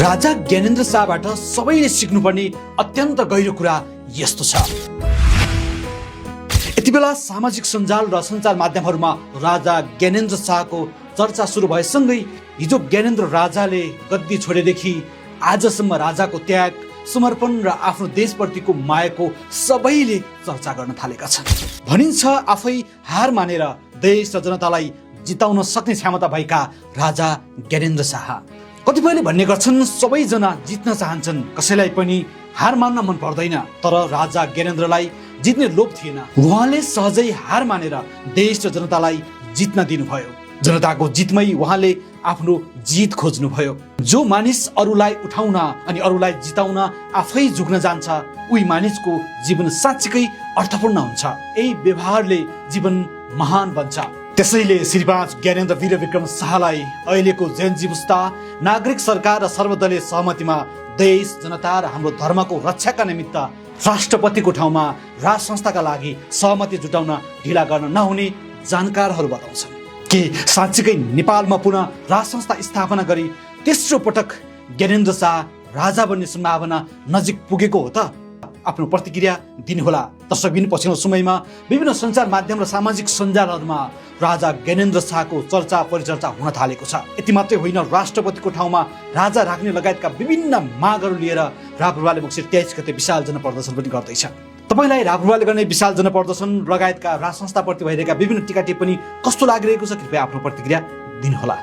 राजा ज्ञानेन्द्र शाहबाट सबैले सिक्नुपर्ने अत्यन्त गहिरो कुरा यस्तो छ। यति बेला सामाजिक सञ्जाल र सञ्चार माध्यमहरूमा राजा ज्ञानेन्द्र शाहको चर्चा सुरु भएसँगै हिजो ज्ञानेन्द्र राजाले गद्दी छोडेदेखि आजसम्म राजाको त्याग, समर्पण र आफ्नो देशप्रतिको मायाको सबैले चर्चा गर्न थालेका छन्। भनिन्छ आफै हार मानेर देश र जनतालाई जिताउन सक्ने क्षमता भएका राजा ज्ञानेन्द्र शाह। कतिपयले भन्ने गर्छन् सबैजना जित्न चाहन्छन्, कसैलाई पनि हार मान्न मन पर्दैन, तर राजा ज्ञानेन्द्रलाई जित्ने लोभ थिएन। उहाँले सहजै हार मानेर देश र जनतालाई जित्न दिनुभयो। जनताको जितमै उहाँले आफ्नो जित खोज्नुभयो। जो मानिस अरूलाई उठाउन अनि अरूलाई जिताउन आफै झुक्न जान्छ, उही मानिसको जीवन साँच्चीकै अर्थपूर्ण हुन्छ। यही व्यवहारले जीवन महान बन्छ। त्यसैले श्री 5 ज्ञानेन्द्र वीर विक्रम शाहलाई अहिलेको जेएनजी पुस्ता, नागरिक सरकार र सर्वदलीय सहमतिमा देश, जनता र हाम्रो धर्मको रक्षाका निमित्त राष्ट्रपतिको ठाउँमा राज संस्थाका लागि सहमति जुटाउन ढिला गर्न नहुने जानकारहरू बताउँछन्। कि साँच्चीकै नेपालमा पुनः राज संस्था स्थापना गरी तेस्रो पटक ज्ञानेन्द्र शाह राजा बन्ने सम्भावना नजिक पुगेको हो त? आफ्नो प्रतिक्रिया दिनुहोला। दर्शकबिन पछिल्लो समयमा विभिन्न सञ्चार माध्यम र सामाजिक सञ्जालहरूमा राजा ज्ञानेन्द्र शाहको चर्चा परिचर्चा हुन थालेको छ। यति मात्रै होइन, राष्ट्रपतिको ठाउँमा राजा राख्ने लगायतका विभिन्न मागहरू लिएर राप्रपाले मङ्सिर 23 गते विशाल जनप्रदर्शन पनि गर्दैछ। तपाईलाई राप्रपाले गर्ने विशाल जनप्रदर्शन लगायतका राज संस्थाप्रति भइरहेका विभिन्न टीका टिप्पणी कस्तो लागिरहेको छ? कृपया आफ्नो प्रतिक्रिया दिनुहोला।